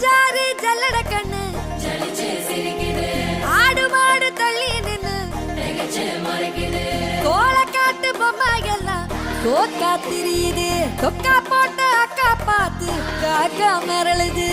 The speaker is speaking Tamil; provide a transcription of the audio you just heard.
அஞ்சாறு ஜல்லட கண்ணு ஆடு மாடு தள்ளி நின்னு கோலக்காட்டு பொம்மை எல்லாம் தோக்கா திரியுது தொக்கா போட்ட அக்கா பார்த்து காக்கா மிரளுது